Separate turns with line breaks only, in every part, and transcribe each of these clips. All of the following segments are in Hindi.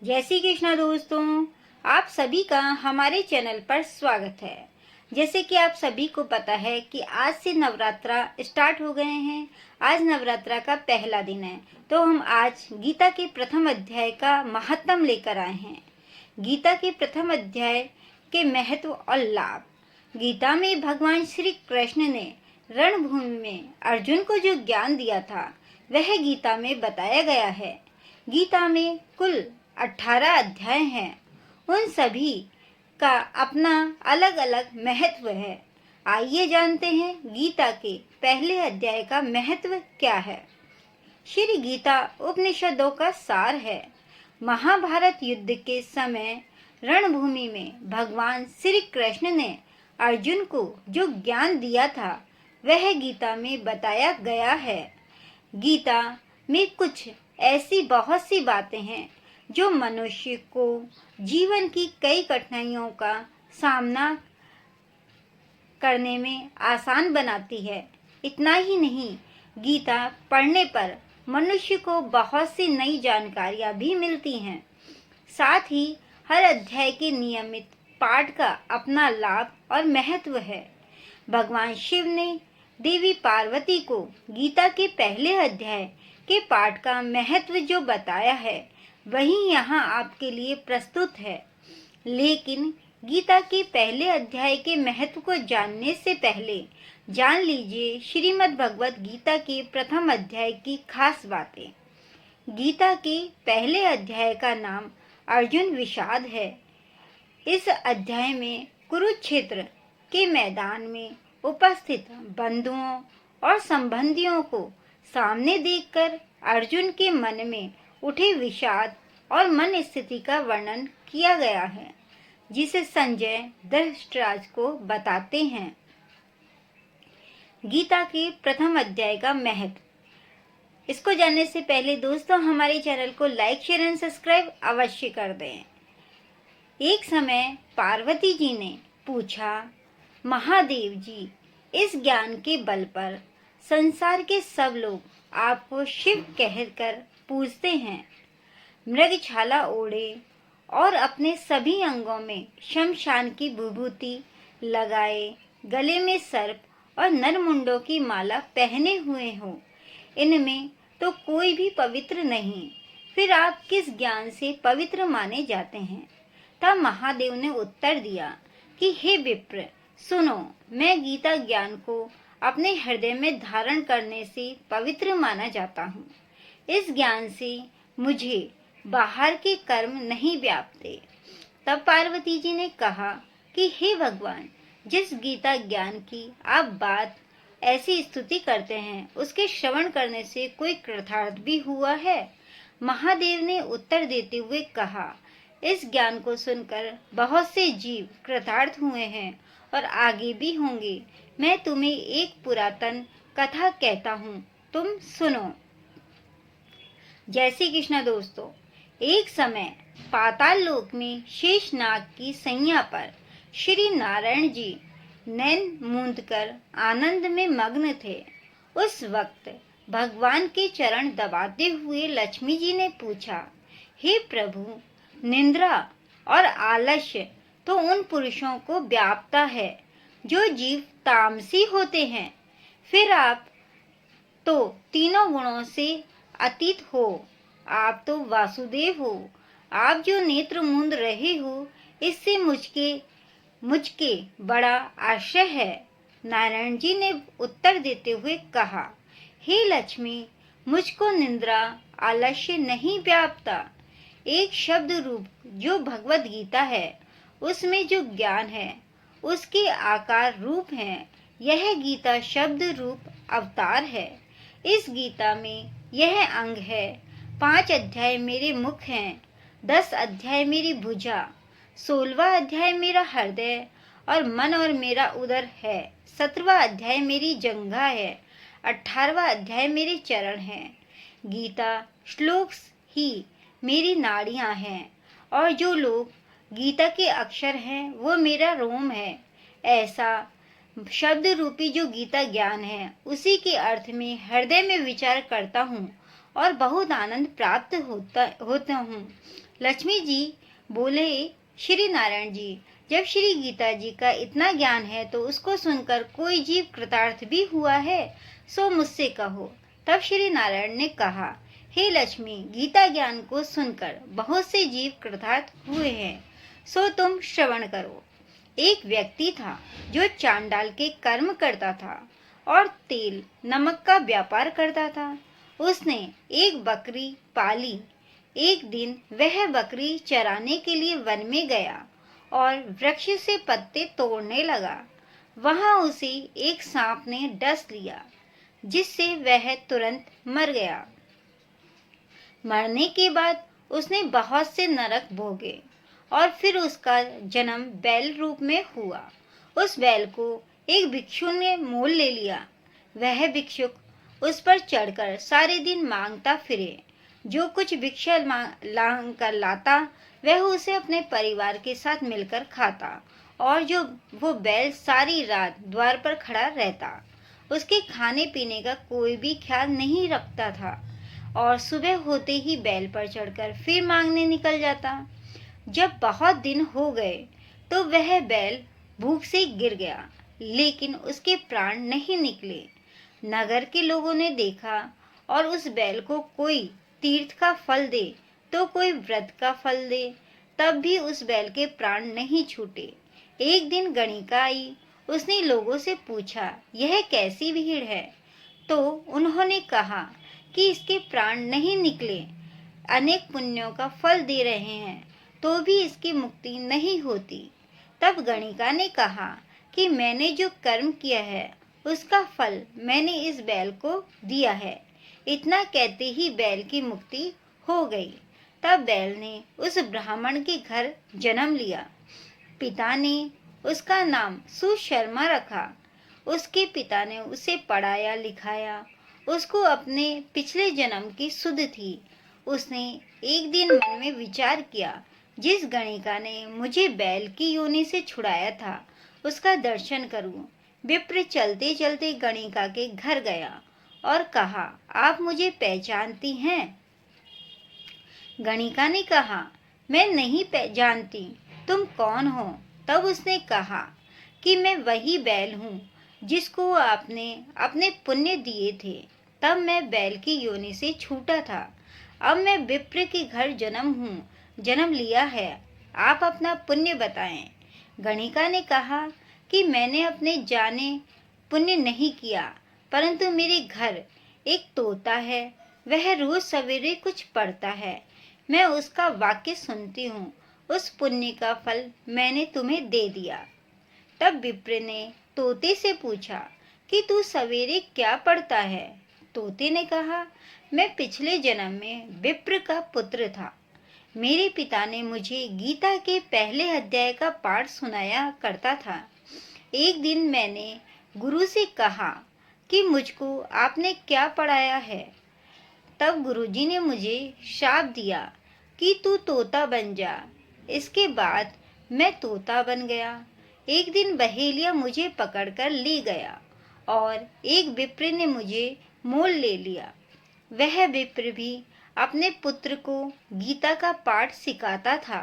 जय श्री कृष्णा दोस्तों, आप सभी का हमारे चैनल पर स्वागत है। जैसे कि आप सभी को पता है कि आज से नवरात्रा स्टार्ट हो गए हैं। आज नवरात्रा का पहला दिन है, तो हम आज गीता के प्रथम अध्याय का महत्व लेकर आए हैं। गीता के प्रथम अध्याय के महत्व और लाभ। गीता में भगवान श्री कृष्ण ने रणभूमि में अर्जुन को जो ज्ञान दिया था वह गीता में बताया गया है। गीता में कुल 18 अध्याय हैं। उन सभी का अपना अलग अलग महत्व है। आइए जानते हैं गीता के पहले अध्याय का महत्व क्या है। श्री गीता उपनिषदों का सार है। महाभारत युद्ध के समय रणभूमि में भगवान श्री कृष्ण ने अर्जुन को जो ज्ञान दिया था वह गीता में बताया गया है। गीता में कुछ ऐसी बहुत सी बातें हैं जो मनुष्य को जीवन की कई कठिनाइयों का सामना करने में आसान बनाती है। इतना ही नहीं, गीता पढ़ने पर मनुष्य को बहुत सी नई जानकारियां भी मिलती हैं। साथ ही हर अध्याय के नियमित पाठ का अपना लाभ और महत्व है। भगवान शिव ने देवी पार्वती को गीता के पहले अध्याय के पाठ का महत्व जो बताया है वही यहाँ आपके लिए प्रस्तुत है। लेकिन गीता के पहले अध्याय के महत्व को जानने से पहले जान लीजिए श्रीमद् भगवत गीता के प्रथम अध्याय की खास बातें। गीता के पहले अध्याय का नाम अर्जुन विषाद है। इस अध्याय में कुरुक्षेत्र के मैदान में उपस्थित बंधुओं और संबंधियों को सामने देखकर अर्जुन के मन में उठे विषाद और मन स्थिति का वर्णन किया गया है, जिसे संजय धृतराष्ट्र को बताते हैं। गीता के प्रथम अध्याय का महत्व। इसको जानने से पहले दोस्तों हमारे चैनल को लाइक, शेयर एंड सब्सक्राइब अवश्य कर दें। एक समय पार्वती जी ने पूछा, महादेव जी, इस ज्ञान के बल पर संसार के सब लोग आपको शिव कहकर पूजते हैं। मृगछाला ओढ़े और अपने सभी अंगों में शमशान की विभूति लगाए, गले में सर्प और नरमुंडों की माला पहने हुए हो, इनमें तो कोई भी पवित्र नहीं। फिर आप किस ज्ञान से पवित्र माने जाते हैं? तब महादेव ने उत्तर दिया कि हे विप्र, सुनो, मैं गीता ज्ञान को अपने हृदय में धारण करने से पवित्र माना जाता हूँ। इस ज्ञान से मुझे बाहर के कर्म नहीं व्यापते। तब पार्वती जी ने कहा कि हे भगवान, जिस गीता ज्ञान की आप बात ऐसी स्तुति करते हैं उसके श्रवण करने से कोई कृतार्थ भी हुआ है? महादेव ने उत्तर देते हुए कहा, इस ज्ञान को सुनकर बहुत से जीव कृतार्थ हुए हैं और आगे भी होंगे। मैं तुम्हें एक पुरातन कथा कहता हूँ, तुम सुनो। जय श्री कृष्ण दोस्तों, एक समय पाताल लोक में शेषनाग की सैया पर श्री नारायण जी नैन मूंद कर आनंद में मग्न थे। उस वक्त भगवान के चरण दबाते हुए लक्ष्मी जी ने पूछा, हे प्रभु, निंद्रा और आलस्य तो उन पुरुषों को व्यापता है जो जीव तामसी होते हैं। फिर आप तो तीनों गुणों से अतीत हो। आप तो वासुदेव हो। आप जो नेत्र मूंद रहे हो, इससे मुझके बड़ा आश्चर्य है। नारायण जी ने उत्तर देते हुए कहा, हे लक्ष्मी, मुझको निंद्रा आलस्य नहीं व्यापता। एक शब्द रूप जो भगवत गीता है उसमें जो ज्ञान है उसके आकार रूप हैं। यह गीता शब्द रूप अवतार है। इस गीता में यह अंग है। 5 अध्याय मेरे मुख हैं, 10 अध्याय मेरी भुजा, 16वां अध्याय मेरा हृदय और मन और मेरा उदर है, 17वां अध्याय मेरी जंघा है, 18वां अध्याय मेरे चरण हैं। गीता श्लोक ही मेरी नाड़ियां हैं और जो लोग गीता के अक्षर हैं वो मेरा रोम है। ऐसा शब्द रूपी जो गीता ज्ञान है उसी के अर्थ में हृदय में विचार करता हूँ और बहुत आनंद प्राप्त होता हूँ। लक्ष्मी जी बोले, श्री नारायण जी, जब श्री गीता जी का इतना ज्ञान है तो उसको सुनकर कोई जीव कृतार्थ भी हुआ है, सो मुझसे कहो। तब श्री नारायण ने कहा, हे लक्ष्मी, गीता ज्ञान को सुनकर बहुत से जीव कृतार्थ हुए हैं, सो तुम श्रवण करो। एक व्यक्ति था जो चांडाल के कर्म करता था और तेल नमक का व्यापार करता था। उसने एक बकरी पाली। एक दिन वह बकरी चराने के लिए वन में गया और वृक्ष से पत्ते तोड़ने लगा। वहां उसे एक सांप ने डस लिया, जिससे वह तुरंत मर गया। मरने के बाद उसने बहुत से नरक भोगे और फिर उसका जन्म बैल रूप में हुआ। उस बैल को एक भिक्षु ने मोल ले लिया। वह भिक्षुक उस पर चढ़कर सारे दिन मांगता फिरे। जो कुछ भिक्षा लांग कर लाता वह उसे अपने परिवार के साथ मिलकर खाता और जो वो बैल सारी रात द्वार पर खड़ा रहता। उसके खाने पीने का कोई भी ख्याल नहीं रखता था और सुबह होते ही बैल पर चढ़कर फिर मांगने निकल जाता। जब बहुत दिन हो गए तो वह बैल भूख से गिर गया, लेकिन उसके प्राण नहीं निकले। नगर के लोगों ने देखा और उस बैल को कोई तीर्थ का फल दे तो कोई व्रत का फल दे, तब भी उस बैल के प्राण नहीं छूटे। एक दिन गणिका आई। उसने लोगों से पूछा, यह कैसी भीड़ है? तो उन्होंने कहा कि इसके प्राण नहीं निकले, अनेक पुण्यों का फल दे रहे हैं तो भी इसकी मुक्ति नहीं होती। तब गणिका ने कहा कि मैंने जो कर्म किया है उसका फल मैंने इस बैल को दिया है। इतना कहते ही बैल की मुक्ति हो गई। तब बैल ने उस ब्राह्मण के घर जन्म लिया। पिता ने उसका नाम सुशर्मा रखा। उसके पिता ने उसे पढ़ाया लिखाया। उसको अपने पिछले जन्म की सुध थी। उसने एक दिन मन में विचार किया, जिस गणिका ने मुझे बैल की योनि से छुड़ाया था उसका दर्शन करूं। विप्र चलते चलते गणिका के घर गया और कहा, आप मुझे पहचानती हैं? गणिका ने कहा, मैं नहीं पहचानती, तुम कौन हो? तब उसने कहा कि मैं वही बैल हूँ जिसको आपने अपने पुण्य दिए थे। तब मैं बैल की योनि से छूटा था। अब मैं विप्र के घर जन्म लिया है। आप अपना पुण्य बताएं। गणिका ने कहा कि मैंने अपने जाने पुण्य नहीं किया, परंतु मेरे घर एक तोता है। वह रोज सवेरे कुछ पढ़ता है। मैं उसका वाक्य सुनती हूँ। उस पुण्य का फल मैंने तुम्हें दे दिया। तब विप्र ने तोते से पूछा कि तू सवेरे क्या पढ़ता है? तोते ने कहा, मैं पिछले जन्म में विप्र का पुत्र था। मेरे पिता ने मुझे गीता के पहले अध्याय का पाठ सुनाया करता था। एक दिन मैंने गुरु से कहा कि मुझको आपने क्या पढ़ाया है? तब गुरुजी ने मुझे शाप दिया कि तू तोता बन जा। इसके बाद मैं तोता बन गया। एक दिन बहेलिया मुझे पकड़कर ले गया और एक विप्र ने मुझे मोल ले लिया। वह विप्र भी अपने पुत्र को गीता का पाठ सिखाता था।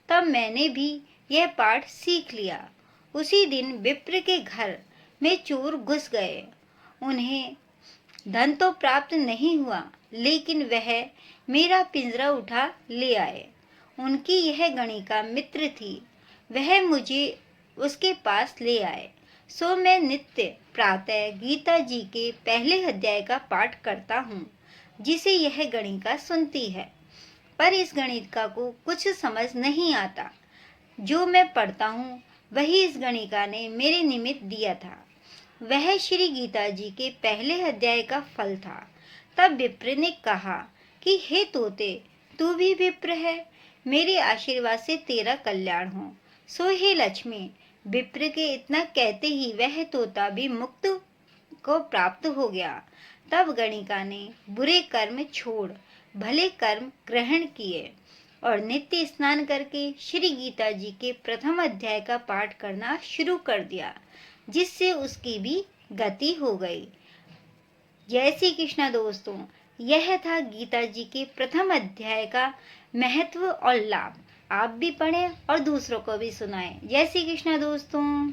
तब मैंने भी यह पाठ सीख लिया। उसी दिन विप्र के घर में चोर घुस गए। उन्हें धन तो प्राप्त नहीं हुआ, लेकिन वह मेरा पिंजरा उठा ले आए। उनकी यह गणिका मित्र थी। वह मुझे उसके पास ले आए। सो मैं नित्य प्रातः गीता जी के पहले अध्याय का पाठ करता हूँ, जिसे यह गणिका सुनती है। पर इस गणिका को कुछ समझ नहीं आता। जो मैं पढ़ता हूँ वही इस गणिका ने मेरे निमित्त दिया था। वह श्री गीता जी के पहले अध्याय का फल था। तब विप्र ने कहा कि हे तोते, तू भी विप्र है। मेरे आशीर्वाद से तेरा कल्याण हो। सो हे लक्ष्मी। विप्र के इतना कहते ही वह तोता भी मुक्त को प्राप्त हो गया। तब गणिका ने बुरे कर्म छोड़ भले कर्म ग्रहण किए और नित्य स्नान करके श्री गीता जी के प्रथम अध्याय का पाठ करना शुरू कर दिया, जिससे उसकी भी गति हो गई। जय श्री कृष्ण दोस्तों, यह था गीता जी के प्रथम अध्याय का महत्व और लाभ आप भी पढ़ें और दूसरों को भी सुनाएं। जय श्री कृष्णा दोस्तों।